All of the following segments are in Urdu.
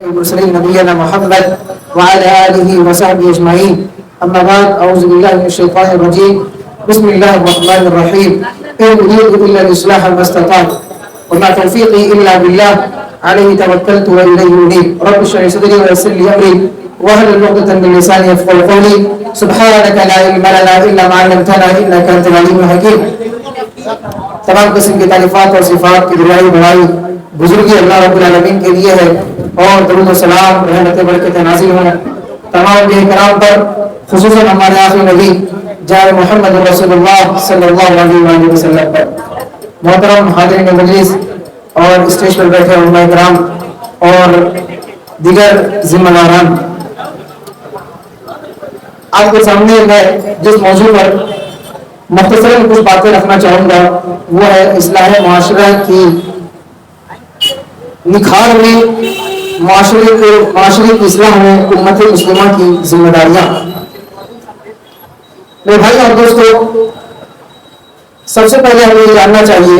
المرسلين نبينا محمد وعلى آله وصحبه أجمعين. أما بعد، أعوذ بالله من الشيطان الرجيم. بسم الله الرحمن الرحيم. إن أريد إلا الإصلاح ما استطعت وما توفيقي إلا بالله عليه توكلت وإليه أنيب. رب اشرح لي صدري ويسر لي أمري واحلل عقدة من لساني يفقهوا قولي. سبحانك لا علم لنا إلا ما علمتنا إنك أنت العليم الحكيم. تمام قسم کی تعریفات اور صفات کی دلائی بڑائی بزرگی اللہ رب العالمین کے لیے ہے، اور درود و سلام رحمت برکت نازل ہوں تمام انبیاء کرام پر، خصوصاً ہمارے آخری نبی جناب محمد رسول اللہ صلی اللہ علیہ وسلم پر۔ محترم حاضرین مجلس اور اسٹیج پر بیٹھے علماء کرام اور دیگر ذمہ داران، آپ کے سامنے میں جس موضوع پر مختصراً کچھ باتیں رکھنا چاہوں گا وہ ہے اصلاح معاشرہ کی نکھار میں، معاشرے کی اصلاح میں امت مسلمہ کی ذمہ داریاں۔ میرے بھائی اور دوستو، سب سے پہلے ہمیں یہ جاننا چاہیے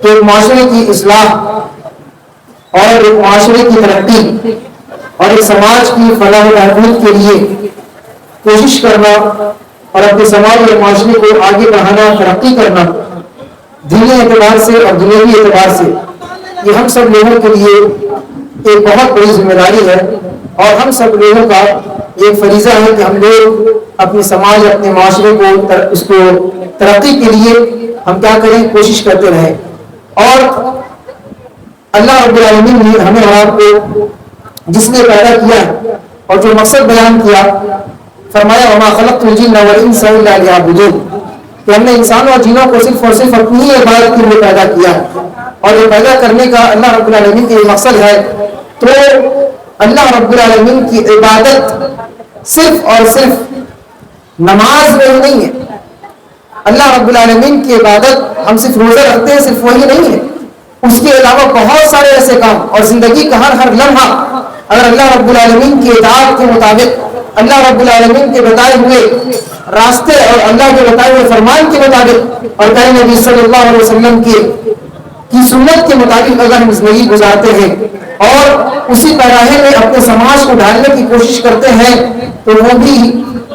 کہ ایک معاشرے کی اصلاح اور ایک معاشرے کی ترقی اور ایک سماج کی فلاح و بہبود کے لیے کوشش کرنا اور اپنے سماج اور معاشرے کو آگے بڑھانا، ترقی کرنا، دینی اعتبار سے اور دنیاوی اعتبار سے، یہ ہم سب لوگوں کے لیے ایک بہت بڑی ذمہ داری ہے، اور ہم سب لوگوں کا ایک فریضہ ہے کہ ہم لوگ اپنے سماج، اپنے معاشرے کو، اس کو ترقی کے لیے ہم کیا کریں، کوشش کرتے رہیں۔ اور اللہ رب العالمین نے ہمیں اور آپ کو جس نے پیدا کیا اور جو مقصد بیان کیا، فرمایا وما خلقت الجن والانس الا ليعبدون، کہ ہم نے انسانوں اور جنوں کو صرف اور صرف اپنی عبادت کے لیے پیدا کیا ہے، اور یہ پیدا کرنے کا اللہ رب العالمین کا یہ مقصد ہے۔ تو اللہ رب العالمین کی عبادت صرف اور صرف نماز میں نہیں ہے، اللہ رب العالمین کی عبادت ہم صرف روزہ رکھتے ہیں، صرف وہی نہیں ہے، اس کے علاوہ بہت سارے ایسے کام، اور زندگی کا ہر لمحہ اگر اللہ رب العالمین کی اطاعت کے مطابق، اللہ رب العالمین کے بتائے ہوئے راستے اور اللہ کے بتائے ہوئے فرمان کے مطابق اور پیارے نبی صلی اللہ علیہ وسلم کی سنت کے مطابق اگر ہم زندگی گزارتے ہیں اور اسی پیراہے میں اپنے سماج کو ڈھالنے کی کوشش کرتے ہیں، تو وہ بھی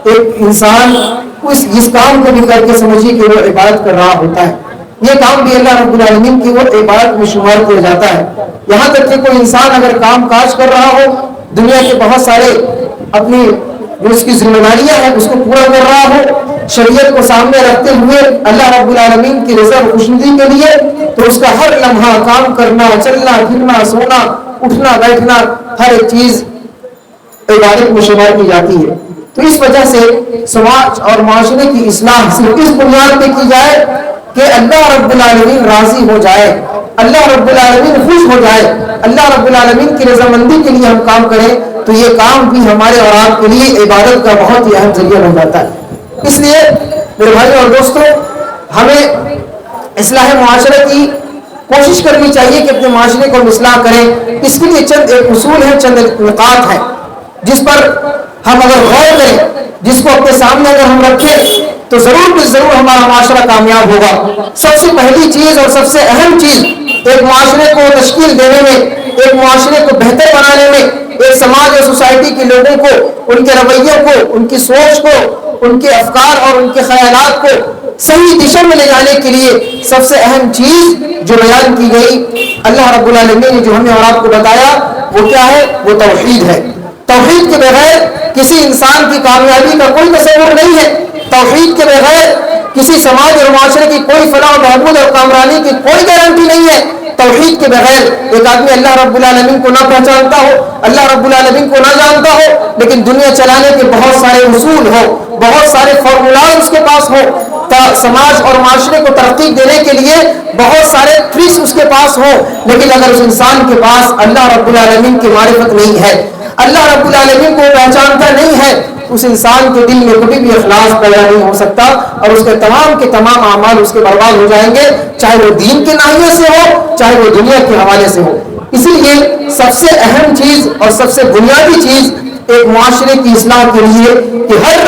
ایک انسان اس کام کو بھی کر کے سمجھیے کہ وہ عبادت کر رہا ہوتا ہے۔ یہ کام بھی اللہ رب العالمین کی وہ عبادت میں شمار کیا جاتا ہے۔ یہاں تک کہ کوئی انسان اگر کام کاج کر رہا ہو، دنیا کے بہت سارے اپنی جو اس کی ذمہ داریاں ہیں اس کو پورا کر رہا ہو، شریعت کو سامنے رکھتے ہوئے اللہ رب العالمین کی رضا و خوشنودی کے لیے، تو اس کا ہر لمحہ کام کرنا، چلنا پھرنا، سونا اٹھنا بیٹھنا، ہر ایک چیز عبادت میں شمار کی جاتی ہے۔ تو اس وجہ سے سماج اور معاشرے کی اصلاح صرف اس بنیاد پہ کی جائے کہ اللہ رب العالمین راضی ہو جائے، اللہ رب العالمین خوش ہو جائے، اللہ رب العالمین کی رضامندی کے لیے ہم کام کریں، تو یہ کام بھی ہمارے اور آپ کے لیے عبادت کا بہت ہی اہم ذریعہ بن جاتا ہے۔ اس لیے میرے بھائی اور دوستو، ہمیں اصلاح معاشرے کی کوشش کرنی چاہیے کہ اپنے معاشرے کو ہم اصلاح کریں۔ اس کے لیے چند ایک اصول ہیں، چند ایک نکات ہیں جس پر ہم اگر غور کریں، جس کو اپنے سامنے اگر ہم رکھیں، تو ضرور ہمارا معاشرہ کامیاب ہوگا۔ سب سے پہلی چیز اور سب سے اہم چیز ایک معاشرے کو تشکیل دینے میں، ایک معاشرے کو بہتر بنانے میں، ایک سماج اور سوسائٹی کے لوگوں کو، ان کے رویوں کو، ان کی سوچ کو، ان کے افکار اور ان کے خیالات کو صحیح دشا میں لے جانے کے لیے سب سے اہم چیز جو بیان کی گئی، اللہ رب العالمین نے جو ہمیں اور آپ کو بتایا، وہ کیا ہے؟ وہ توحید ہے۔ توحید کے بغیر کسی انسان کی کامیابی کا کوئی تصور نہیں ہے۔ توحید کے بغیر کسی سماج اور معاشرے کی کوئی فلاح و بہبود اور کامرانی کی کوئی گارنٹی نہیں ہے۔ توحید کے بغیر ایک آدمی اللہ رب العالمین کو نہ پہچانتا ہو، اللہ رب العالمین کو نہ جانتا ہو، لیکن دنیا چلانے کے بہت سارے اصول ہو، بہت سارے فارمولا اس کے پاس ہو، سماج اور معاشرے کو ترقی دینے کے لیے بہت سارے ٹرکس اس کے پاس ہو، لیکن اگر اس انسان کے پاس اللہ رب العالمین کی معرفت نہیں ہے، اللہ رب العالمین کو پہچانتا نہیں ہے، اس انسان کے دل میں کبھی بھی اخلاص پیدا نہیں ہو سکتا، اور اس کے تمام اعمال اس کے برباد ہو جائیں گے، چاہے وہ دین کے ناحیے سے ہو، چاہے وہ دنیا کے حوالے سے ہو۔ اسی لیے سب سے اہم چیز اور سب سے بنیادی چیز ایک معاشرے کی اصلاح کے لیے کہ ہر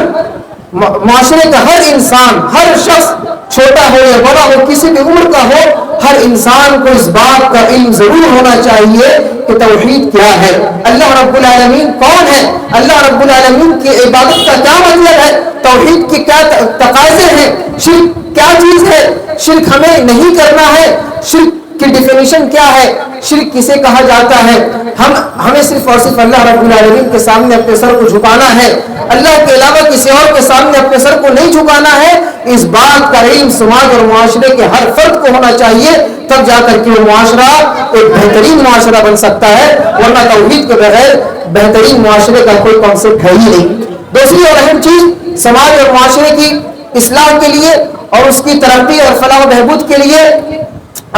معاشرے کا ہر انسان، ہر شخص چھوٹا ہو یا بڑا ہو، کسی بھی عمر کا ہو، ہر انسان کو اس بات کا علم ضرور ہونا چاہیے کہ توحید کیا ہے، اللہ رب العالمین کون ہے، اللہ رب العالمین کی عبادت کا کیا مطلب ہے، توحید کے کیا تقاضے ہیں، شرک کیا چیز ہے، شرک ہمیں نہیں کرنا ہے، شرک کی ڈیفینیشن کیا ہے، شرک کسے کہا جاتا ہے، ہمیں صرف اور صرف اللہ رب العالمین کے سامنے اپنے سر کو جھکانا ہے، اللہ کے علاوہ کسی اور کے سامنے اپنے سر کو نہیں جھکانا ہے، اس بات کا علم سماج اور معاشرے کے ہر فرد کو ہونا چاہیے، تب جا کر کے وہ معاشرہ ایک بہترین معاشرہ بن سکتا ہے، ورنہ توحید کے بغیر بہترین معاشرے کا کوئی کانسیپٹ ہے ہی نہیں۔ دوسری اور اہم چیز سماج اور معاشرے کی اصلاح کے لیے اور اس کی ترقی اور فلاح و بہبود کے لیے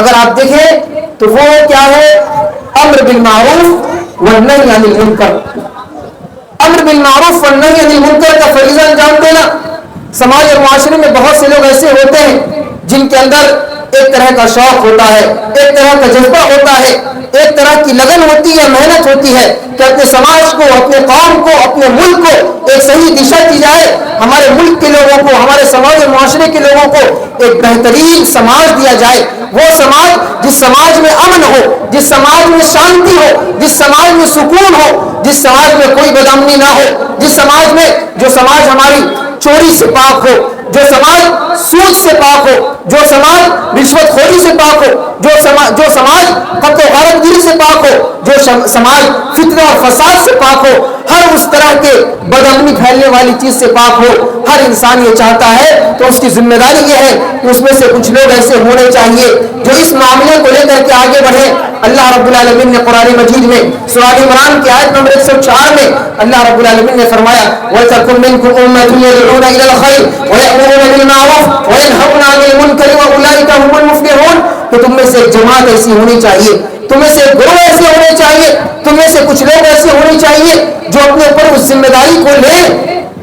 اگر آپ دیکھیں تو وہ کیا ہے، امر بالمعروف والنہی عن المنکر، امر بالمعروف والنہی عن المنکر کا فریضہ انجام دینا۔ سماج اور معاشرے میں بہت سے لوگ ایسے ہوتے ہیں جن کے اندر ایک طرح کا شوق ہوتا ہے، ایک طرح کا جذبہ ہوتا ہے، ایک طرح کی لگن ہوتی ہے، محنت ہوتی ہے کہ اپنے سماج کو، اپنے قوم کو، اپنے ملک کو ایک صحیح دشا دی جائے، ہمارے ملک کے لوگوں کو، ہمارے سماج اور معاشرے کے لوگوں کو ایک بہترین سماج دیا جائے، وہ سماج جس سماج میں امن ہو، جس سماج میں شانتی ہو، جس سماج میں سکون ہو، جس سماج میں کوئی بدامنی نہ ہو، جس سماج میں جو سماج ہماری چوری سے پاک ہو، جو سماج سود سے پاک ہو، جو سماج رشوت خوری سے پاک ہو، جو سماج قتل و غارت گیری سے پاک ہو، جو سماج فتنہ اور فساد سے پاک ہو، ہر اس طرح کے بدامنی پھیلنے والی چیز سے پاک ہو، ہر انسان یہ چاہتا ہے، تو اس کی ذمہ داری یہ ہے کہ اس میں سے کچھ لوگ ایسے ہونے چاہیے جو اس معاملے کو لے کر کے آگے بڑھے۔ اللہ رب العالمین نے قرآن مجید میں سورہ عمران کی آیت نمبر 104 میں اللہ رب العالمین نے فرمایا وَلْتَكُن مِّنكُمْ أُمَّةٌ يَدْعُونَ إِلَى الْخَيْرِ وَيَأْمُرُونَ بِالْمَعْرُوفِ وَيَنْهَوْنَ عَنِ الْمُنكَرِ وَأُولَٰئِكَ هُمُ الْمُفْلِحُونَ، کہ تم میں سے ایک جماعت ایسی ہونی چاہیے، تم میں سے ایک گروہ ایسے ہونے چاہیے، تم میں سے کچھ لوگ ایسے ہونے چاہیے جو اپنے اوپر اس ذمہ داری کو لیں۔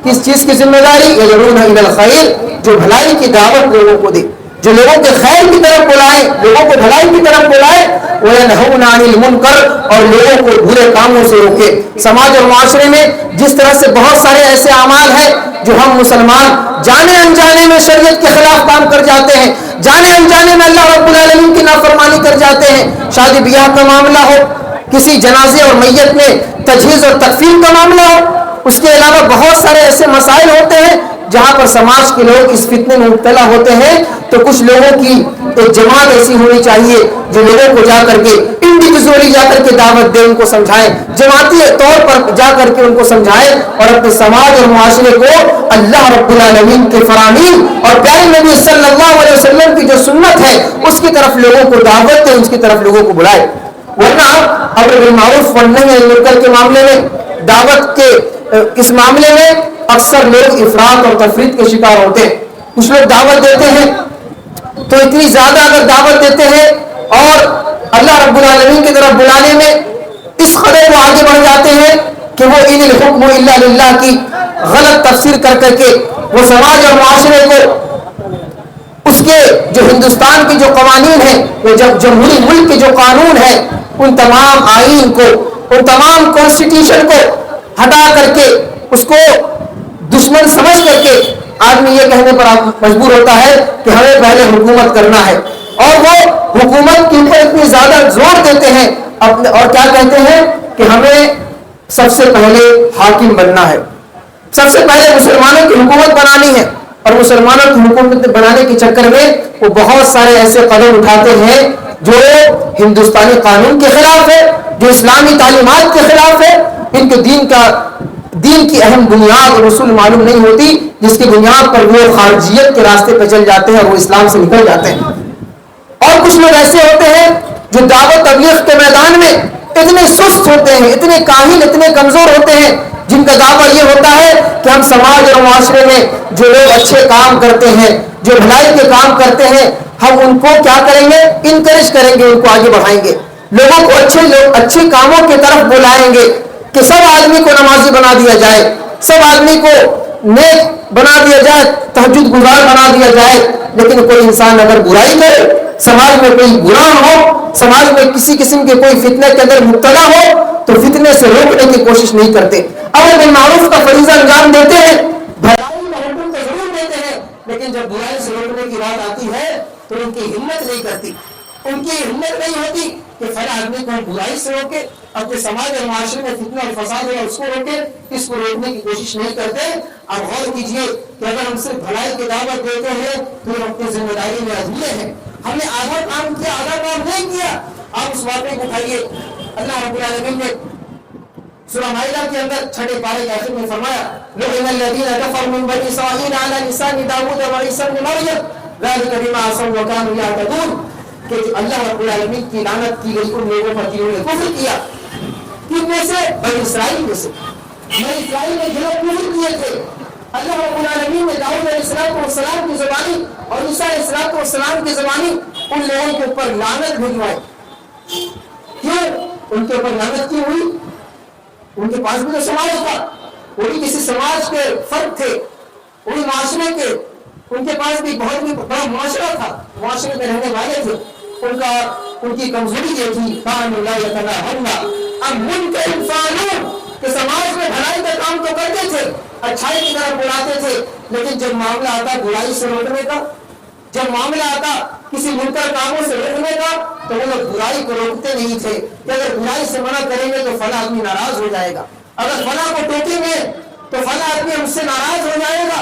کس چیز کی ذمہ داری؟ يَدْعُونَ إِلَى الْخَيْرِ، جو بھلائی کی دعوت لوگوں کو دے، جو لوگوں کے خیر کی طرف بلائیں، لوگوں کو بھلائی کی طرف بلائیں، وَيَنْهَوْنَ عَنِ الْمُنكَرِ، اور لوگوں کو برے کاموں سے روکے۔ سماج اور معاشرے میں جس طرح سے بہت سارے ایسے اعمال ہیں جو ہم مسلمان جانے انجانے میں شریعت کے خلاف کام کر جاتے ہیں، جانے انجانے میں اللہ رب العالمین کی نافرمانی کر جاتے ہیں، شادی بیاہ کا معاملہ ہو، کسی جنازے اور میت میں تجہیز اور تکفین کا معاملہ ہو، اس کے علاوہ بہت سارے ایسے مسائل ہوتے ہیں جہاں پر سماج کے لوگ اس فتنے میں مبتلا ہوتے ہیں، تو کچھ لوگوں کی ایک جماعت ایسی ہونی چاہیے جو لوگوں کو جا کر کے انڈیویجولی جا کر کے دعوت دے، ان کو سمجھائے، جماعتی طور پر جا کر کے ان کو سمجھائے، اور اپنے سماج اور معاشرے کو اللہ رب العالمین کے فرامین اور پیارے نبی صلی اللہ علیہ وسلم کی جو سنت ہے اس کی طرف لوگوں کو دعوت دے، اس کی طرف لوگوں کو بلائے۔ ورنہ امر بالمعروف والنہی عن المنکر کے معاملے میں، دعوت کے اس معاملے میں اکثر لوگ افراط اور تفریط کے شکار ہوتے ہیں۔ کچھ لوگ دعوت دیتے ہیں تو اتنی زیادہ اگر دعوت دیتے ہیں اور اللہ رب العالمین کی طرف بلانے میں اس قدر وہ آگے بڑھ جاتے ہیں کہ وہ ان الحکم الا للہ کی غلط تفسیر کر کر کے وہ سماج اور معاشرے کو اس کے جو ہندوستان کے جو قوانین ہیں، وہ جمہوری ملک کے جو قانون ہیں، ان تمام آئین کو، ان تمام کانسٹیٹیوشن کو ہٹا کر کے اس کو دشمن سمجھ کر کے آدمی یہ کہنے پر مجبور ہوتا ہے کہ ہمیں پہلے حکومت کرنا ہے، اور وہ حکومت کے اوپر اتنی زیادہ زور دیتے ہیں اور کیا کہتے ہیں کہ ہمیں سب سے پہلے حاکم بننا ہے، سب سے پہلے مسلمانوں کی حکومت بنانی ہے، اور مسلمانوں کی حکومت بنانے کے چکر میں وہ بہت سارے ایسے قدم اٹھاتے ہیں جو ہندوستانی قانون کے خلاف ہے، جو اسلامی تعلیمات کے خلاف ہے، ان کے دین کی اہم بنیاد اور اصول معلوم نہیں ہوتی، جس کی بنیاد پر وہ خارجیت کے راستے پہ چل جاتے ہیں اور وہ اسلام سے نکل جاتے ہیں۔ اور کچھ لوگ ایسے ہوتے ہیں جو دعوت تبلیغ کے میدان میں اتنے سست ہوتے ہیں، اتنے کاہل، اتنے کمزور ہوتے ہیں، جن کا دعویٰ یہ ہوتا ہے کہ ہم سماج اور معاشرے میں جو لوگ اچھے کام کرتے ہیں، جو بھلائی کے کام کرتے ہیں، ہم ان کو کیا کریں گے؟ انکریج کریں گے، ان کو آگے بڑھائیں گے، لوگوں کو اچھے کاموں کی طرف بلائیں گے کہ سب آدمی کو نمازی بنا دیا جائے، سب آدمی کو نیک بنا دیا جائے، تہجد گزار بنا دیا جائے۔ لیکن کوئی انسان اگر برائی کرے، سماج میں کوئی برا ہو، سماج میں کسی قسم کے کوئی فتنے کے اندر مبتلا ہو، تو فتنے سے روکنے کی کوشش نہیں کرتے، امر بالمعروف کا فریضہ انجام دیتے ہیں، بھلائی ان کی ہمت نہیں ہوتی کہ فلاں آدمی کو ہم برائی سے روکے، اپنے سماج اور معاشرے میں فتنہ اور فساد ہے اس کو روکے، اس کو روکنے کی کوشش نہیں کرتے۔ اب غور کیجیے کہ اگر ہم صرف بھلائی کی دعوت دیتے ہیں تو ہم اپنی ذمہ داری میں ادھورے ہیں، ہم نے آدھا کام کیا، آدھا کام نہیں کیا۔ آپ اس واقعے کو اٹھائیے، اللہ رب العالمین نے سورہ مائدہ کے اندر 6 پارے کے آخر میں فرمایا لعن الذین کفروا من بنی اسرائیل علی لسان داؤد وعیسی ابن مریم ذلک بما عصوا وکانوا یعتدون، کہ اللہ رب العالمین کی لعنت کی گئی ان لوگوں پر جنہوں نے کفر کیا۔ کن میں سے؟ بنی اسرائیل میں سے۔ بنی اسرائیل نے جو کفر کیے تھے، اللہ رب العالمین نے داؤد علیہ السلام کی زبانی اور عیسیٰ علیہ السلام کی زبانی ان لوگوں کے اوپر لعنت بھجوائی۔ کیوں ان کے اوپر لعنت کیوں ہوئی؟ ان کے پاس بھی تو سماج تھا، وہ بھی کسی سماج کے فرد تھے، وہ بھی معاشرے کے، ان کے پاس بھی بہت بھی بڑا معاشرہ تھا، معاشرے میں رہنے والے تھے۔ ان کی کمزوری یہ تھی اب منکر فعلون، کہ سماج میں بھلائی کا کام تو کرتے تھے، اچھائی کی طرف بلاتے تھے، لیکن جب معاملہ آتا برائی سے روکنے کا، جب معاملہ آتا کسی منکر کاموں سے روکنے کا، تو وہ لوگ برائی کو روکتے نہیں تھے کہ اگر برائی سے منع کریں گے تو فلاں آدمی ناراض ہو جائے گا، اگر فلاں کو ٹوکیں گے تو فلاں آدمی ہم سے ناراض ہو جائے گا۔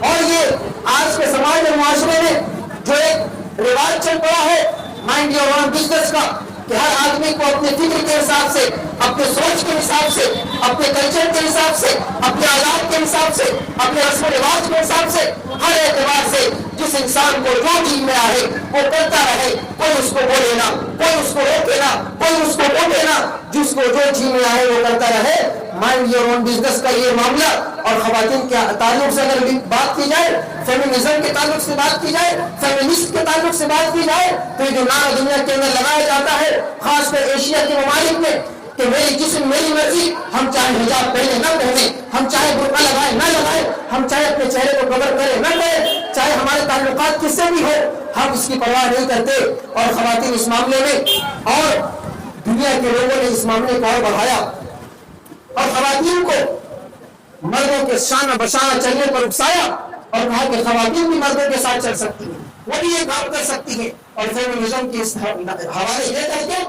اور یہ آج کے سماج اور معاشرے میں جو ایک رواج چل پڑا ہے مائنڈ یور اون بزنس کا، کہ ہر آدمی کو اپنے فکر کے حساب سے، اپنے سوچ کے حساب سے، اپنے کلچر کے حساب سے، اپنے عادات کے حساب سے، اپنے رسم و رواج کے حساب سے، ہر اعتبار سے جس انسان کو جو جی میں آئے وہ کرتا رہے، کوئی اس کو بولے نا، کوئی اس کو روکے نا، کوئی اس کو روکے نا، جس کو جو جی میں آئے وہ کرتا رہے۔ مائنڈ یور اون بزنس کا یہ معاملہ، اور خواتین کے تعلق سے اگر بات کی جائے، فیمنزم کے تعلق سے بات کی جائے، فیمنسٹ کے تعلق سے بات کی جائے، تو یہ جو نعرہ دنیا کے اندر لگایا جاتا ہے خاص کر ایشیا کے ممالک میں کہ میری جسم میری مرضی، ہم چاہے حجاب پہنے نہ پہنے، ہم چاہے برقع لگائے نہ لگائے، ہم چاہے اپنے چہرے کو کور کرے نہ کرے، چاہے ہمارے تعلقات کس سے بھی ہو، ہم اس کی پرواہ نہیں کرتے۔ اور خواتین اس معاملے میں، اور دنیا کے لوگوں نے اس معاملے کو اور بڑھایا اور خواتین کو مردوں کے شانہ بشانہ چلنے پر اکسایا اور کہا کہ خواتین بھی مردوں کے ساتھ چل سکتی ہیں، وہ بھی یہ کام کر سکتی ہیں، اور فیمنزم کے اس حوالے دے کر کے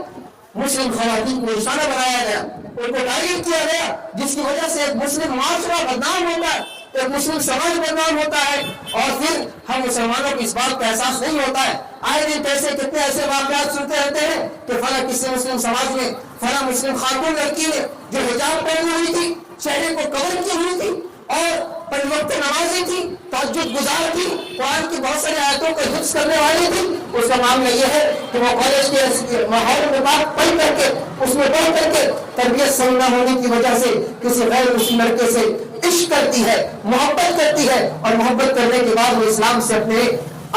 مسلم خواتین کو نشانہ بنایا گیا، ان کو ٹارگیٹ کیا گیا، جس کی وجہ سے ایک مسلم معاشرہ بدنام ہوتا ہے، ایک مسلم سماج بدنام ہوتا ہے، اور پھر ہم مسلمانوں کو اس بات کا احساس نہیں ہوتا ہے۔ آئے دن کتنے ایسے واقعات سنتے رہتے ہیں کہ فلاں کسی مسلم سماج میں فلاں مسلم خاتون لڑکی نے جو حجاب پہنی ہوئی تھی، چہرے کو کور کی ہوئی تھی اور پنج وقت نمازی تھی، تہجد گزار تھی، قرآن کی بہت ساری آیتوں کو حفظ کرنے والی تھی، اس کا معاملہ یہ ہے کہ وہ کالج کے ماحول میں بات پڑھ کر کے، اس میں پڑھ کر کے تربیت صحیح نہ ہونے کی وجہ سے کسی غیر مسلم لڑکے سے عشق کرتی ہے، محبت کرتی ہے، اور محبت کرنے کے بعد وہ اسلام سے اپنے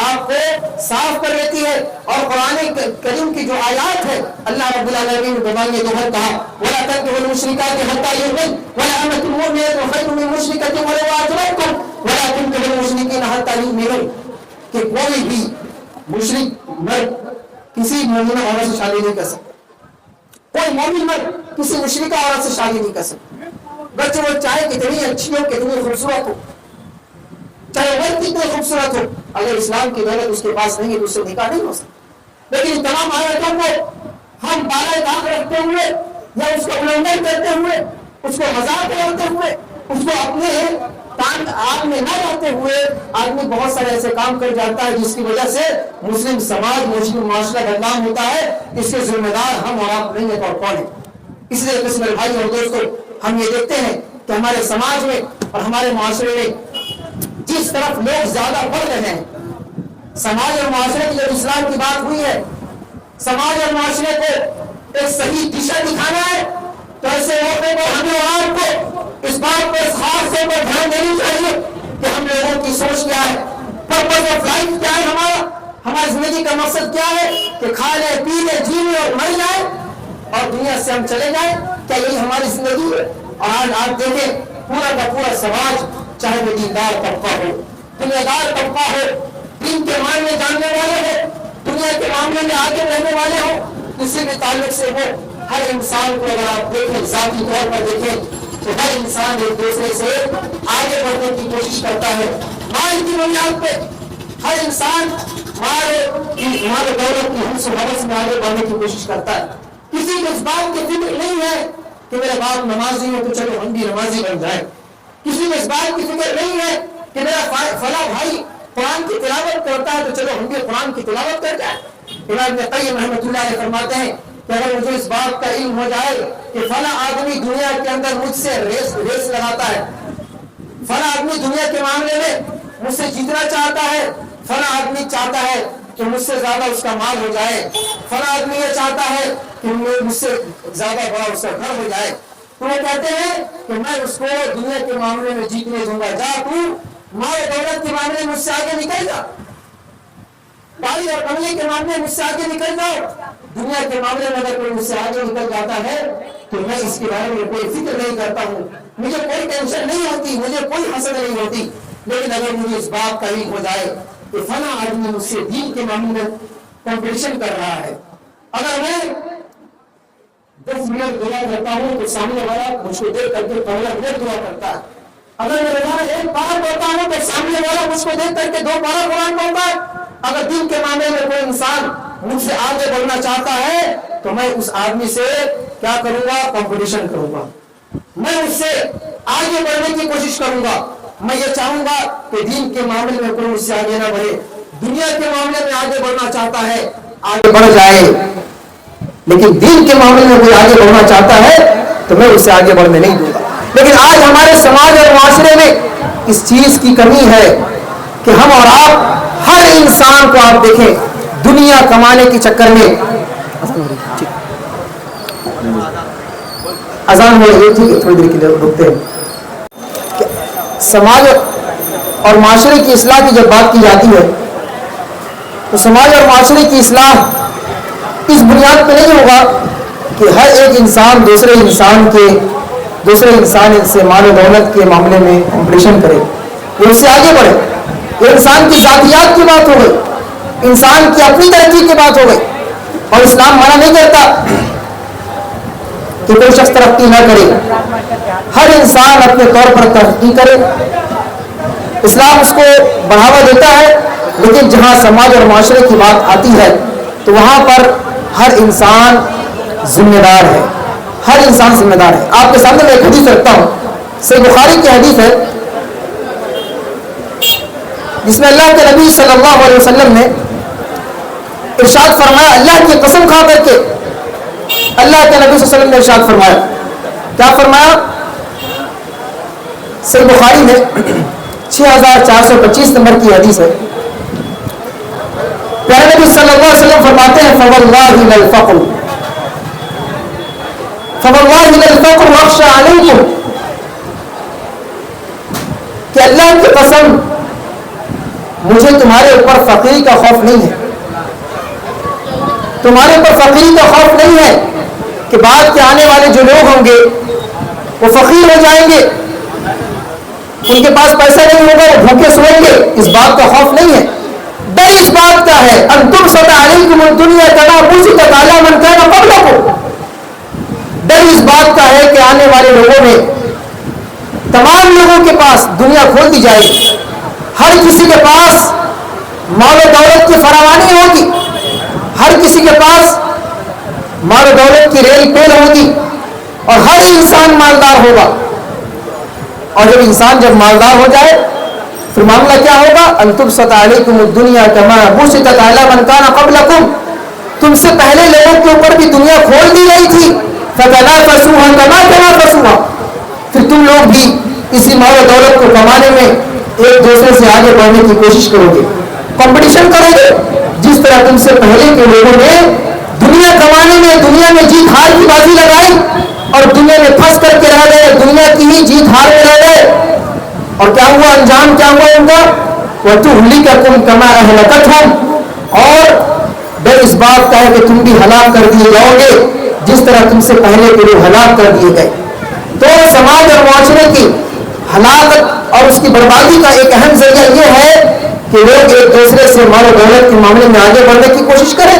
آپ کو صاف کر لیتی ہے۔ اور قرآن کریم کی جو آیات ہے، اللہ رب العالمین نے بتانے دوہر کہا وَلَا تَنكِحُوا الْمُشْرِكَاتِ حَتَّىٰ يُؤْمِنَّ وَلَأَمَةٌ مُؤْمِنَةٌ خَيْرٌ مِّن مُشْرِكَةٍ وَلَوْ أَعْجَبَتْكُمْ وَلَا تُنكِحُوا الْمُشْرِكِينَ حَتَّىٰ يُؤْمِنُوا، کہ کوئی بھی مشرک مرد کسی مومنہ عورت سے شادی نہیں کر سکتا، کوئی مومن مرد کسی مشرکہ عورت سے شادی نہیں کر سکتا، بچے وہ چاہے کتنی اچھی ہو، کتنی خوبصورت ہو، چاہے وہ کتنے خوبصورت ہو، اگر اسلام کی دولت اس کے پاس نہیں ہے تو اس سے نکاح نہیں ہو سکتا۔ لیکن تمام آیتوں کو ہم بالائے طاق رکھتے ہوئے یا اس کو النگن کرتے ہوئے، اس کو مذاق کرتے ہوئے، اس کو اپنے آگ میں نہ لاتے ہوئے آدمی بہت سارے ایسے کام کر جاتا ہے جس کی وجہ سے مسلم سماج، مسلم معاشرہ بدنام ہوتا ہے۔ اس کے ذمہ دار ہم اور آپ نہیں ہے تو کون ہے؟ اس لیے میرے بھائی اور دوستوں، ہم یہ دیکھتے ہیں کہ ہمارے سماج میں اور ہمارے معاشرے میں جس طرف لوگ زیادہ بڑھ رہے ہیں، سماج اور معاشرے کی جب اسلام کی بات ہوئی ہے، سماج اور معاشرے کو ایک صحیح دشا دکھانا ہے، تو ایسے موقع پر ہمیں اور آپ کو اس بات پر خاص طور پر دھیان دینی چاہیے کہ ہم لوگوں کی سوچ کیا ہے، پرپز آف لائف کیا ہے، ہماری زندگی کا مقصد کیا ہے کہ کھا لے پی لے جی لے اور مر جائے اور دنیا سے ہم چلے جائیں، کیا یہی ہماری زندگی ہے؟ اور آج آپ دیکھیں پورا کا پورا سماج، چاہے وہ دیندار طبقہ ہو، دنیا دار طبقہ ہو، دین کے معنی جاننے والے ہو، دنیا کے معاملے میں آگے رہنے والے ہو، کسی بھی تعلق سے ہو، ہر انسان کو اگر آپ دیکھیں ذاتی طور پر دیکھیں تو ہر انسان ایک دوسرے سے آگے بڑھنے کی کوشش کرتا ہے۔ مال کی بنیاد پہ ہر انسان مال دولت کی حرص و حوث میں آگے بڑھنے کی کوشش کرتا ہے. کسی کو اس بات کی فکر نہیں ہے کہ میرا باپ نمازی ہے تو چلو ہم بھی نمازی بن جائیں. کسی کو اس بات کی فکر نہیں ہے کہ میرا فلاں بھائی قرآن کی تلاوت کرتا ہے تو چلو ہم بھی قرآن کی تلاوت کر جائیں. امام ابن قیم رحمۃ اللہ علیہ فرماتے ہیں کہ اگر مجھے اس بات کا علم ہو جائے کہ فلاں آدمی دنیا کے اندر مجھ سے ریس لگاتا ہے, فلاں آدمی دنیا کے معاملے میں مجھ سے جیتنا چاہتا ہے, فلاں آدمی چاہتا ہے کہ مجھ سے زیادہ اس کا مال ہو جائے, فلاں آدمی یہ چاہتا ہے کہ مجھ سے زیادہ بڑا اس کا گھر ہو جائے, تو وہ کہتے ہیں کہ میں اس کو دنیا کے معاملے میں جیتنے دوں گا. جا تو مال دولت کے معاملے میں مجھ سے آگے نکل جا, گاڑی اور بنگلے کے معاملے میں مجھ سے آگے نکل جاؤ. دنیا کے معاملے میں اگر کوئی مجھ سے آگے نکل جاتا ہے تو میں اس کے بارے میں کوئی فکر نہیں کرتا ہوں, مجھے کوئی ٹینشن نہیں ہوتی, مجھے کوئی حسد نہیں ہوتی. لیکن اگر مجھے اس بات کا علم ہو جائے کہ فلاں آدمی مجھ سے دین کے معاملے میں کمپٹیشن کر رہا ہے, اگر میں 10 منٹ دعا کرتا ہوں تو سامنے والا مجھ کو دیکھ کر کے 15 منٹ دعا کرتا ہے, اگر میں روزانہ 1 پارہ پڑھتا ہوں تو سامنے والا مجھ کو دیکھ کر کے 2 پارہ قرآن پڑھتا ہے. اگر دین کے معاملے میں کوئی انسان مجھ سے آگے بڑھنا چاہتا ہے تو میں اس آدمی سے کیا کروں گا, کمپٹیشن کروں گا, میں اس سے آگے بڑھنے کی کوشش کروں گا. میں یہ چاہوں گا کہ دین کے معاملے میں کوئی مجھ سے آگے نہ بڑھے, دنیا کے معاملے میں آگے بڑھنا چاہتا ہے آگے بڑھ جائے, لیکن دین کے معاملے میں کوئی آگے بڑھنا چاہتا ہے تو میں اسے آگے بڑھنے نہیں دوں گا. لیکن آج ہمارے سماج اور معاشرے میں اس چیز کی کمی ہے کہ ہم اور آپ, ہر انسان کو آپ دیکھیں دنیا کمانے کے چکر میں اذان ہو رہی ہے, تھوڑی دیر کے لیے رکتے ہیں. سماج اور معاشرے کی اصلاح کی جب بات کی جاتی ہے تو سماج اور معاشرے کی اصلاح اس بنیاد پہ نہیں ہوگا کہ ہر ایک انسان دوسرے انسان سے مال و دولت کے معاملے میں کمپٹیشن کرے, وہ اس سے آگے بڑھے. یہ انسان کی ذاتیات کی بات ہو گئی, انسان کی اپنی ترقی کی بات ہو گئی. اور اسلام منع نہیں کرتا کہ کوئی شخص ترقی نہ کرے, ہر انسان اپنے طور پر ترقی کرے. اسلام اس کو بڑھاوا دیتا ہے, لیکن جہاں سماج اور معاشرے کی بات آتی ہے تو وہاں پر ہر انسان ذمہ دار ہے, ہر انسان ذمہ دار ہے. آپ کے سامنے میں ایک حدیث رکھتا ہوں, صحیح بخاری کی حدیث ہے جس میں اللہ کے نبی صلی اللہ علیہ وسلم نے ارشاد فرمایا, اللہ کی قسم کھا کر کے اللہ کے نبی صلی اللہ علیہ وسلم نے ارشاد فرمایا, کیا فرمایا؟ صحیح بخاری میں 6425 نمبر کی حدیث ہے. پیارے نبی صلی اللہ علیہ وسلم فرماتے ہیں فواللہ للفقر واخشى علیکم, کہ اللہ کی قسم مجھے تمہارے اوپر فقیری کا خوف نہیں ہے, تمہارے اوپر فقیری کا خوف نہیں ہے کہ بعد کے آنے والے جو لوگ ہوں گے وہ فقیر ہو جائیں گے, ان کے پاس پیسہ نہیں ہوگا, وہ بھوکے سوئیں گے, اس بات کا خوف نہیں ہے. ڈر اس بات کا ہے ان تبسط علیکم الدنیا کما بسطت علی من کان قبلکم, ڈر اس بات کا ہے کہ آنے والے لوگوں میں تمام لوگوں کے پاس دنیا کھول دی جائے گی, ہر کسی کے پاس مال و دولت کی فراوانی ہوگی, ہر کسی کے پاس مال و دولت کی ریل پیل ہوگی, اور ہر انسان مالدار ہوگا. اور جب انسان مالدار ہو جائے پھر معاملہ کیا ہوگا؟ ان تبسط علیکم الدنیا کما بسطت علی من کان قبلکم, تم سے پہلے لوگوں کے اوپر بھی دنیا کھول دی گئی تھی, فتنافسوها کما تنافسوها, پھر تم لوگ بھی اسی مال و دولت کو کمانے میں ایک دوسرے سے آگے بڑھنے کی کوشش کرو گے, کمپٹیشن کرو گے. جس طرح تم سے پہلے کے لوگوں نے دنیا کمانے میں دنیا میں جیت ہار کی بازی لگائی اور دنیا میں پھنس کر کے رہ گئے, دنیا کی ہی جیت ہار میں رہ گئے, اور کیا ہوا, انجام کیا ہوا ان کا؟ وَتُهْلِكَكُمْ كَمَا أَهْلَكَتْهُمْ, اور ڈر اس بات کا ہے کہ تم بھی ہلاک کر دیے جاؤ گے جس طرح تم سے پہلے کے لوگ ہلاک کر دیے گئے. تو سماج اور معاشرے کی ہلاکت اور اس کی بربادی کا ایک اہم ذریعہ یہ ہے کہ لوگ ایک دوسرے سے مال و دولت کے معاملے میں آگے بڑھنے کی کوشش کریں.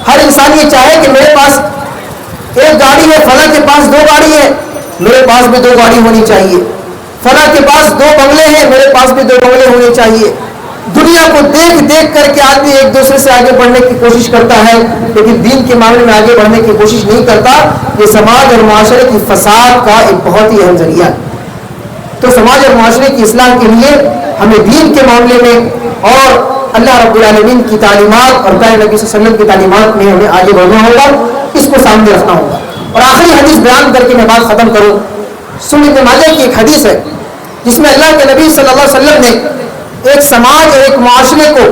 ہر انسان یہ چاہے کہ میرے پاس ایک گاڑی ہے, فلاں کے پاس 2 گاڑی ہے, میرے پاس بھی 2 گاڑی ہونی چاہیے. فلاں کے پاس 2 بنگلے ہیں, میرے پاس بھی 2 بنگلے ہونے چاہیے. دنیا کو دیکھ دیکھ کر کے آدمی ایک دوسرے سے آگے بڑھنے کی کوشش کرتا ہے لیکن دین کے معاملے میں آگے بڑھنے کی کوشش نہیں کرتا. یہ سماج اور معاشرے کی فساد کا ایک بہت ہی اہم ذریعہ ہے. تو سماج اور معاشرے کی اصلاح کے لیے ہمیں دین کے معاملے میں اور اللہ رب العالمین کی تعلیمات اور پیارے نبی صلی اللہ علیہ وسلم کی تعلیمات میں ہمیں آگے بڑھنا ہوگا, اس کو سامنے رکھنا ہوگا. اور آخری حدیث بیان کر کے میں بات ختم کروں. سنن ابن ماجہ کی ایک حدیث ہے جس میں اللہ کے نبی صلی اللہ علیہ وسلم نے ایک سماج اور ایک معاشرے کو